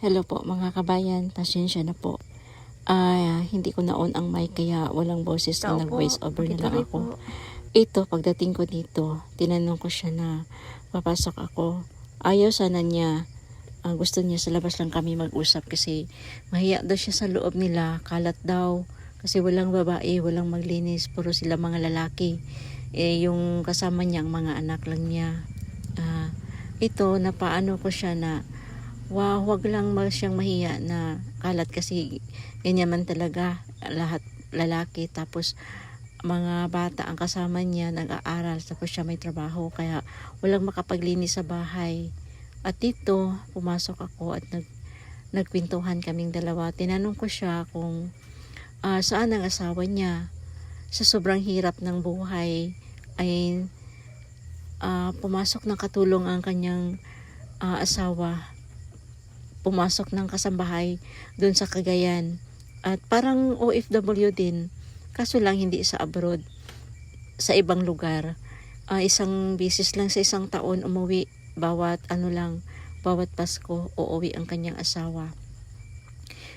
Hello po mga kabayan, pasensya na po. Hindi ko na-on ang mic kaya walang boses na nag-voice over na lang ako. Ito, pagdating ko dito, tinanong ko siya na papasok ako. Ayaw sana niya, gusto niya sa labas lang kami mag-usap kasi mahiya daw siya sa loob nila, kalat daw. Kasi walang babae, walang maglinis, puro sila mga lalaki. Yung kasama niya, ang mga anak lang niya. Ito, napaano ko siya na wow, wag lang siyang mahiya na kalat kasi ganyan man talaga lahat lalaki tapos mga bata ang kasama niya nag-aaral tapos siya may trabaho kaya walang makapaglinis sa bahay. At dito pumasok ako at nagkwentuhan kaming dalawa. Tinanong ko siya kung saan ang asawa niya. Sa sobrang hirap ng buhay ay pumasok ng katulong ang kanyang asawa, pumasok ng kasambahay doon sa Cagayan. At parang OFW din, kaso lang hindi sa abroad, sa ibang lugar. Isang bisis lang sa isang taon umuwi, bawat Pasko uuwi ang kanyang asawa.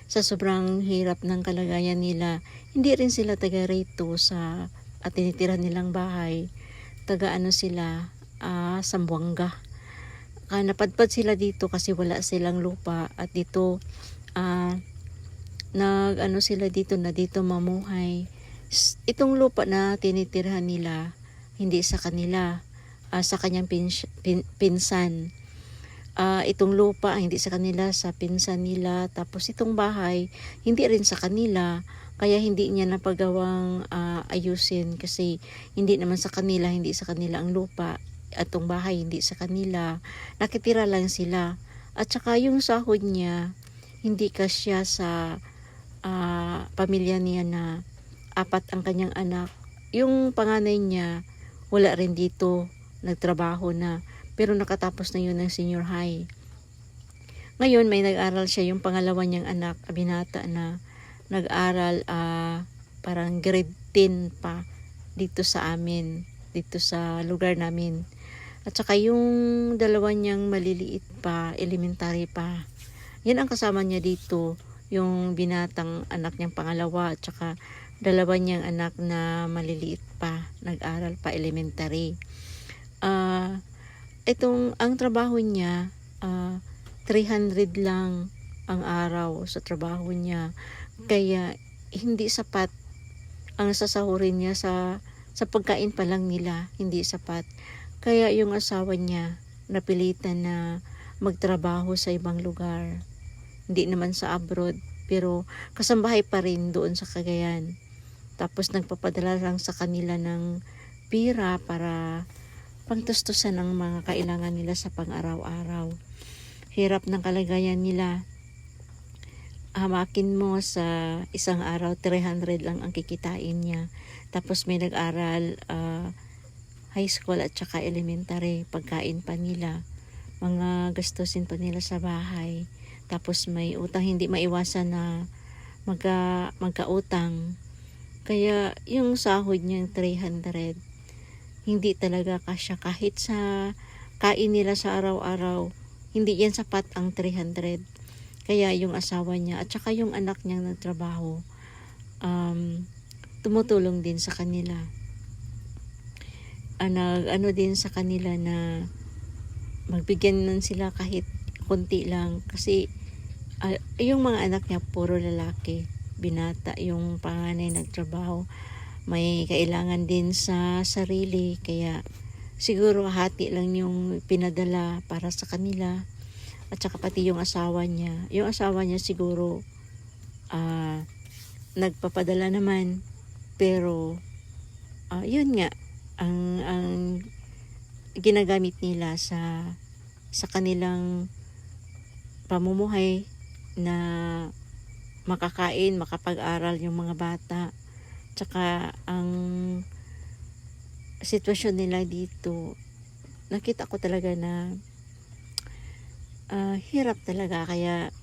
Sa sobrang hirap ng kalagayan nila, hindi rin sila taga rito sa at tinitira nilang bahay. Taga sila, Zamboanga. Napadpad sila dito kasi wala silang lupa at dito sila dito na dito mamuhay. Itong lupa na tinitirhan nila hindi sa kanila, sa kanyang pinsan. Itong lupa hindi sa kanila, sa pinsan nila. Tapos itong bahay hindi rin sa kanila, kaya hindi niya napagawang ayusin kasi hindi naman sa kanila, hindi sa kanila ang lupa. At tong bahay hindi sa kanila, nakitira lang sila. At saka yung sahod niya hindi kasya sa pamilya niya na 4 ang kanyang anak. Yung panganay niya wala rin dito, nagtrabaho na, pero nakatapos na yun ng senior high. Ngayon may nag-aral siya, yung pangalawa niyang anak, binata na nag-aral parang grade 10 pa dito sa amin, dito sa lugar namin. At saka yung dalawa niyang maliliit pa, elementary pa. Yan ang kasama niya dito, yung binatang anak niyang pangalawa at saka dalawa niyang anak na maliliit pa, nag-aral pa elementary. Ang trabaho niya, 300 lang ang araw sa trabaho niya. Kaya hindi sapat ang sasahurin niya sa pagkain pa lang nila, hindi sapat. Kaya yung asawa niya napilitan na magtrabaho sa ibang lugar. Hindi naman sa abroad, pero kasambahay pa rin doon sa Cagayan. Tapos nagpapadala lang sa kanila ng pira para pangtustusan ang mga kailangan nila sa pang-araw-araw. Hirap ng kalagayan nila. Hamakin mo sa isang araw, 300 lang ang kikitain niya. Tapos may nag-aral high school at saka elementary, pagkain pa nila, mga gastusin pa nila sa bahay. Tapos may utang, hindi maiwasan na magkautang. Kaya yung sahod niyang 300, hindi talaga kasya kahit sa kain nila sa araw-araw. Hindi yan sapat ang 300. Kaya yung asawa niya at saka yung anak niyang nagtrabaho, tumutulong din sa kanila. Din sa kanila na magbigyan nun sila kahit konti lang kasi yung mga anak niya puro lalaki, binata, yung panganay nagtrabaho, may kailangan din sa sarili kaya siguro hati lang yung pinadala para sa kanila. At saka pati yung asawa niya siguro nagpapadala naman, pero yun nga ang ginagamit nila sa kanilang pamumuhay na makakain, makapag-aral yung mga bata. Tsaka ang sitwasyon nila dito, nakita ko talaga na hirap talaga. Kaya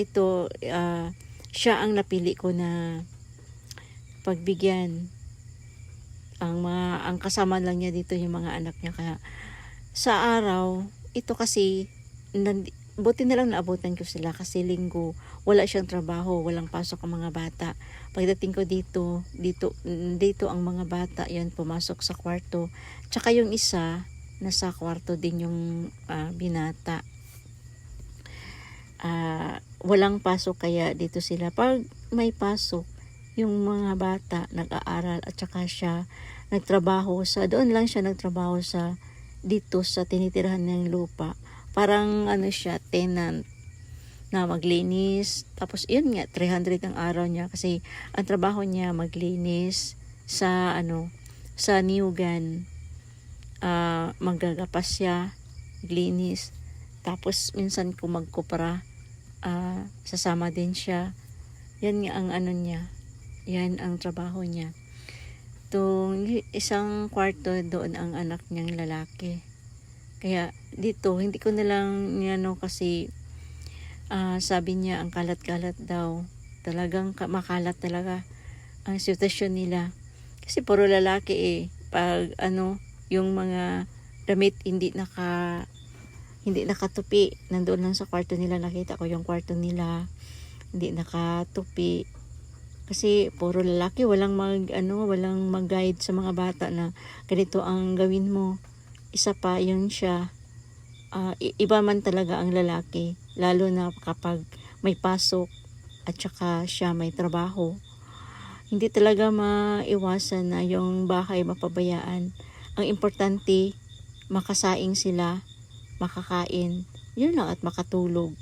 ito, siya ang napili ko na pagbigyan. Ang kasama lang niya dito yung mga anak niya. Kaya sa araw ito kasi buti na lang naabutan ko sila kasi linggo wala siyang trabaho, walang pasok ang mga bata. Pagdating ko dito ang mga bata, yan pumasok sa kwarto. Tsaka yung isa nasa kwarto din yung binata. Walang pasok kaya dito sila. Pag may pasok, yung mga bata nag-aaral at saka siya doon lang siya nagtrabaho dito sa tinitirahan ng lupa. Parang siya, tenant na maglinis. Tapos yun nga, 300 ang araw niya kasi ang trabaho niya maglinis sa Newgan. Maggagapas siya, maglinis. Tapos minsan kung magkupra, sasama din siya. Yan nga ang niya. Yan ang trabaho niya. Isang kwarto doon ang anak niyang lalaki. Kaya dito, hindi ko na lang kasi sabi niya ang kalat-kalat daw. Talagang makalat talaga ang sitwasyon nila. Kasi puro lalaki Pag yung mga damit hindi nakatupi. Nandoon lang sa kwarto nila, nakita ko yung kwarto nila. Hindi nakatupi. Kasi puro lalaki, walang mag-guide sa mga bata na ganito ang gawin mo. Isa pa yun siya. Iba man talaga ang lalaki, lalo na kapag may pasok at saka siya may trabaho. Hindi talaga maiwasan na yung bahay mapabayaan. Ang importante, makasaing sila, makakain, yun lang, at makatulog.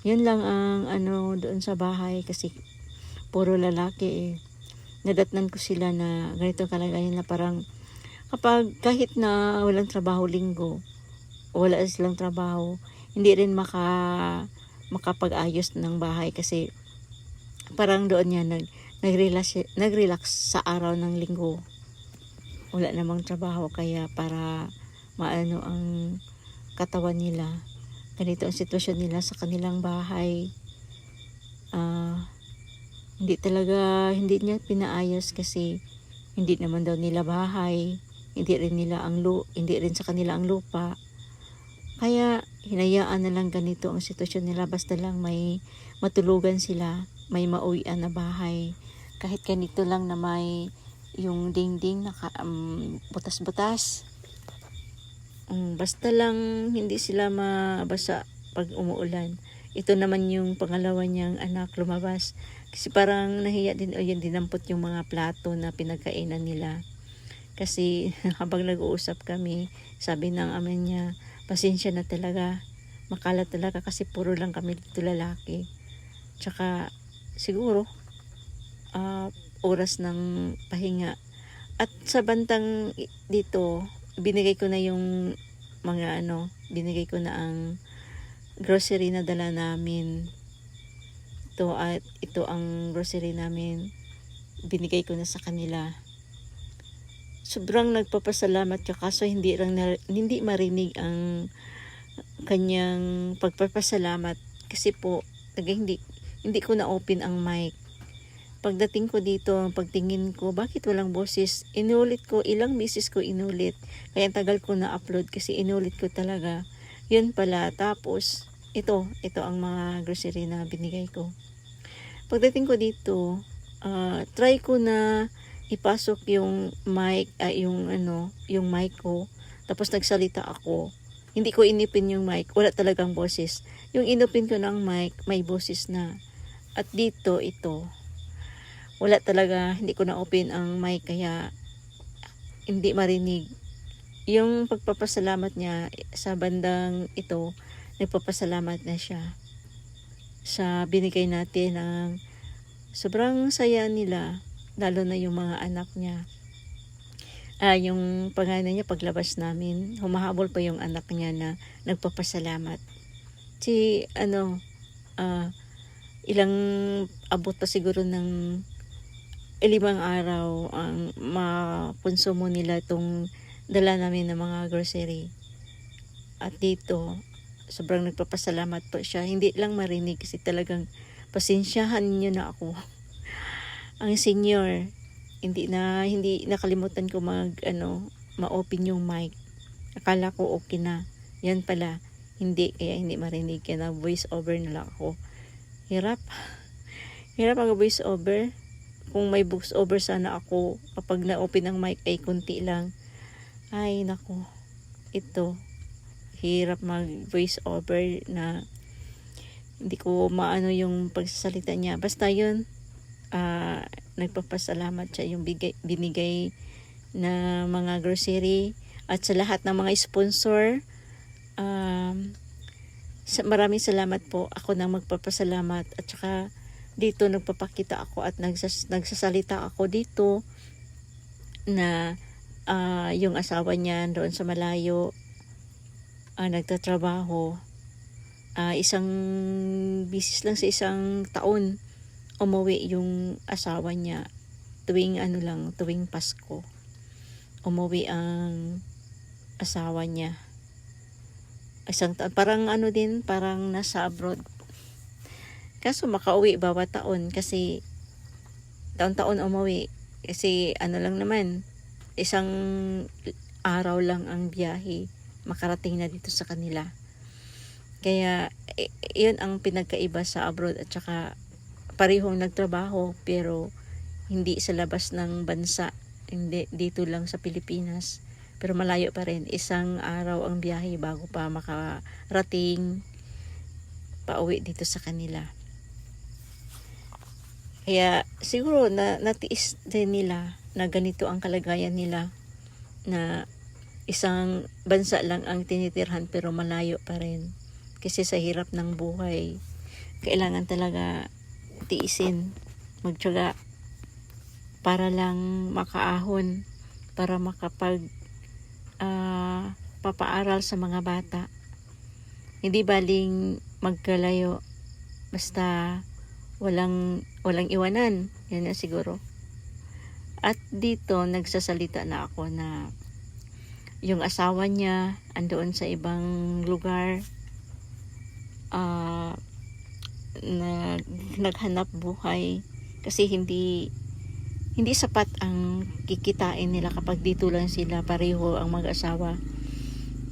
Yun lang ang doon sa bahay kasi puro lalaki Nadatnan ko sila na ganito kalagayan na parang kapag kahit na walang trabaho linggo, wala silang trabaho, hindi rin makapag-ayos ng bahay kasi parang doon niya nag-relax sa araw ng linggo. Wala namang trabaho kaya para maano ang katawan nila. Ganito ang sitwasyon nila sa kanilang bahay. Hindi niya pinaayos kasi hindi naman daw nila bahay, hindi rin sa kanila ang lupa. Kaya hinayaan na lang ganito ang sitwasyon nila, basta lang may matulugan sila, may mauwian na bahay. Kahit ganito lang na may yung dingding na butas-butas. Basta lang hindi sila mabasa pag umuulan. Ito naman yung pangalawa niyang anak lumabas. Kasi parang nahiya din o yun, dinampot yung mga plato na pinagkainan nila. Kasi habang nag-uusap kami, sabi ng ama niya, pasensya na talaga. Makalat talaga kasi puro lang kami dito lalaki. Tsaka siguro, oras ng pahinga. At sa bantang dito, binigay ko na ang grocery na dala namin. Ito ang grocery namin. Binigay ko na sa kanila. Sobrang nagpapasalamat ka kaso hindi marinig ang kanyang pagpapasalamat kasi po hindi ko na open ang mic. Pagdating ko dito, pagtingin ko, bakit walang boses? Ilang beses ko inulit. Kaya tagal ko na upload kasi inulit ko talaga. Yun pala. Tapos, ito ang mga grocery na binigay ko. Pagdating ko dito, try ko na ipasok yung mic, yung mic ko. Tapos nagsalita ako. Hindi ko inipin yung mic. Wala talagang boses. Yung inupin ko ng mic, may boses na. At dito, ito. Wala talaga, hindi ko na open ang mic kaya hindi marinig. Yung pagpapasalamat niya sa bandang ito, nagpapasalamat na siya sa binigay natin ng sobrang saya nila, lalo na yung mga anak niya. Yung panganay niya paglabas namin, humahabol pa yung anak niya na nagpapasalamat. Ilang abot pa siguro ng 5 araw ang makonsumo nila itong dala namin ng mga grocery. At dito, sobrang nagpapasalamat po siya. Hindi lang marinig kasi talagang pasensyahan niyo na ako. Ang senior, hindi nakalimutan ko ma-open yung mic. Akala ko okay na. Yan pala, hindi, kaya hindi marinig, kaya na voice over na lang ako. Hirap ang voice over. Kung may voice over sana ako, kapag na-open ang mic ay kunti lang. Ay nako, ito hirap mag voice over na hindi ko maano yung pagsasalita niya. Basta yun, nagpapasalamat siya yung binigay na mga grocery at sa lahat ng mga sponsor. Maraming salamat po. Ako nang magpapasalamat at saka dito nagpapakita ako at nagsasalita ako dito na yung asawa niya doon sa malayo nagtatrabaho. Isang bisis lang sa isang taon umuwi yung asawa niya tuwing Pasko. Umuwi ang asawa niya. Isang taon, parang parang nasa abroad. Kaso makauwi bawat taon kasi taon-taon umuwi. Kasi lang naman, isang araw lang ang biyahe, makarating na dito sa kanila. Kaya yun ang pinagkaiba sa abroad at saka parehong nagtrabaho pero hindi sa labas ng bansa, hindi dito lang sa Pilipinas. Pero malayo pa rin, isang araw ang biyahe bago pa makarating pauwi dito sa kanila. Kaya siguro natiis din nila na ganito ang kalagayan nila, na isang bansa lang ang tinitirhan pero malayo pa rin. Kasi sa hirap ng buhay, kailangan talaga tiisin, magtiyaga para lang makaahon, para makapag papaaral sa mga bata. Hindi baling magkalayo, basta walang iwanan. Yan na siguro. At dito nagsasalita na ako na yung asawa niya andoon sa ibang lugar, naghanap buhay kasi hindi sapat ang kikitain nila kapag dito lang sila pareho ang mag-asawa.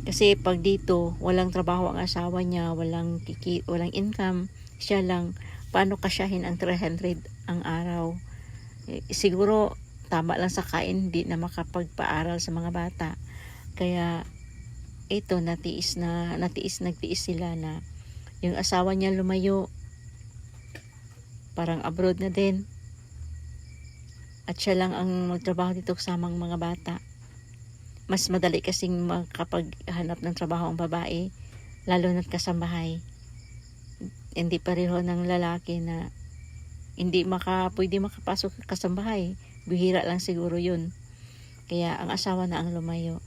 Kasi pag dito walang trabaho ang asawa niya, walang income, siya lang, paano kasyahin ang 300 ang araw? Siguro tama lang sa kain, hindi na makapagpaaral sa mga bata. Kaya ito nagtiis sila na yung asawa niya lumayo, parang abroad na din, at siya lang ang magtrabaho dito kasamang mga bata. Mas madali kasing makapaghanap ng trabaho ang babae, lalo na't kasambahay. Hindi pareho ng lalaki na hindi pwede makapasok kasambahay. Bihira lang siguro yun. Kaya ang asawa na ang lumayo,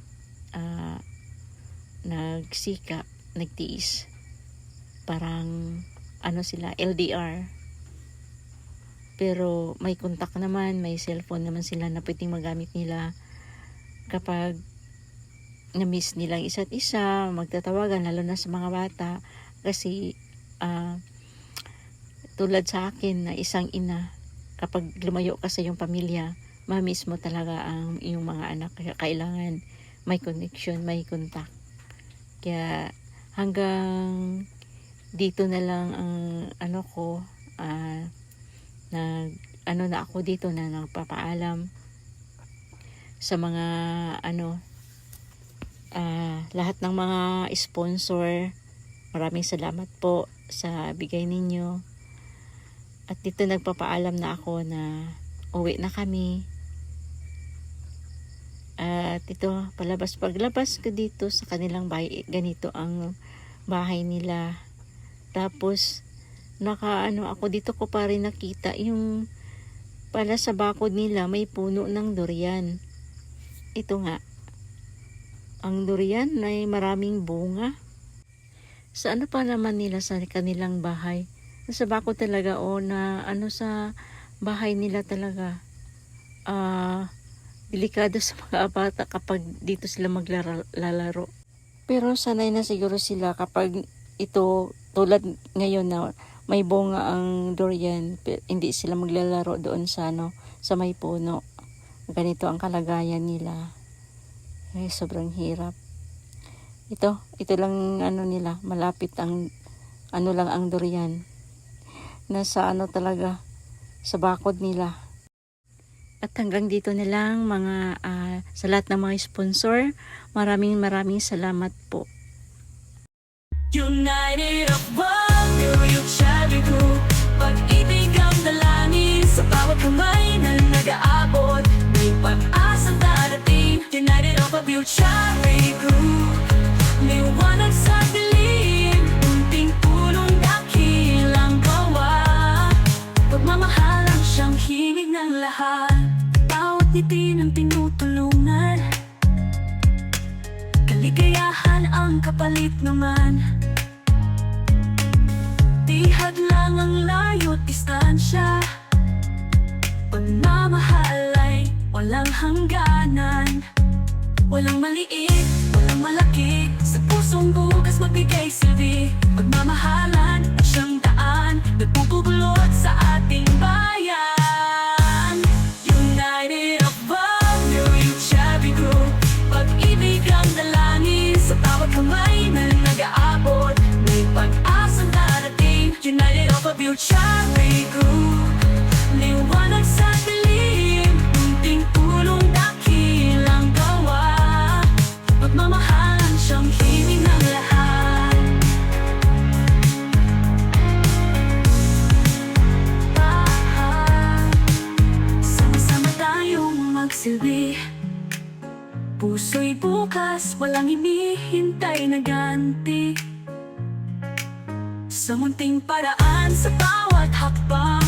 nagsikap, nagtiis. Parang sila, LDR. Pero may kontak naman, may cellphone naman sila na pwedeng magamit nila kapag na-miss nilang isa't isa, magtatawagan, lalo na sa mga bata. Kasi tulad sa akin na isang ina, kapag lumayo ka sa iyong pamilya, ma-miss mo talaga ang iyong mga anak. Kaya kailangan may connection, may contact. Kaya hanggang dito na lang ang na ako dito na nagpapaalam sa mga lahat ng mga sponsor. Maraming salamat po sa bigay ninyo. At dito nagpapaalam na ako na uwi na kami. At ito, paglabas ko dito sa kanilang bahay, ganito ang bahay nila. Tapos ako dito ko pa rin nakita yung pala sa bakod nila may puno ng durian. Ito nga, ang durian ay maraming bunga. Sa pa naman nila sa kanilang bahay? Sa bakod talaga na sa bahay nila talaga. Delikado sa mga bata kapag dito sila maglalaro. Pero sanay na siguro sila kapag ito, tulad ngayon na may bunga ang durian, hindi sila maglalaro doon sa may puno. Ganito ang kalagayan nila. Ay, sobrang hirap. Ito lang ano nila, malapit ang ano lang ang durian. Nasa ano talaga, sa bakod nila. At hanggang dito na lang mga sa lahat ng mga sponsor. Maraming salamat po. United of One, New Cherry Group. Pag-ibig ang dalangin sa bawat kamay na nag-aabot. May pag-asang darating. United of a Cherry Group. Liwanag sa dilim, unting tulong dakilang gawa. Pagmamahalang siyang himig ng lahat. Bawat ngiti ng tinutulungan. Kaligayahan ang kapalit naman. Di hadlang ang layo't distansya. Pagmamahal ay walang hangganan. Walang maliit, walang malaki. Sa pusong bukas magbigay silbi. Pagmamahalan at siyang daan nagpupulot sa ating bayan. United of One, New Cherry Group. Pag-ibig ang dalangin sa bawat kamay na nag-aabot. May pag-asang darating. United of a Cherry Group. Liwanag sa dilim, unting tulong dakilang gawa. Pagmamahalan siyang himig ng lahat. Sama-sama tayong magsilbi. Puso'y bukas, walang hinihintay na ganti. Sa munting paraan, sa bawat hakbang.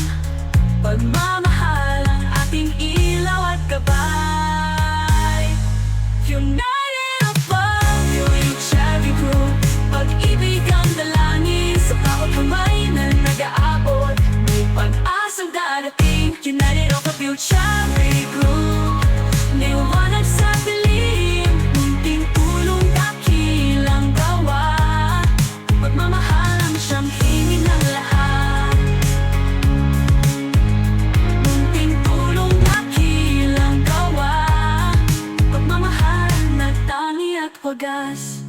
Pagmamahal ang ating ilaw at gabay. United of One, New Cherry Group. Pag-ibig ang dalangin sa bawat kamay na nag-aabot. May pag-asang darating. United of a Cherry Group. Liwanag sa dilim, munting tulong dakilang gawa. Pagmamahal ang siyang himig ng lahat. Munting tulong dakilang gawa. Pagmamahal na tangi at wagas.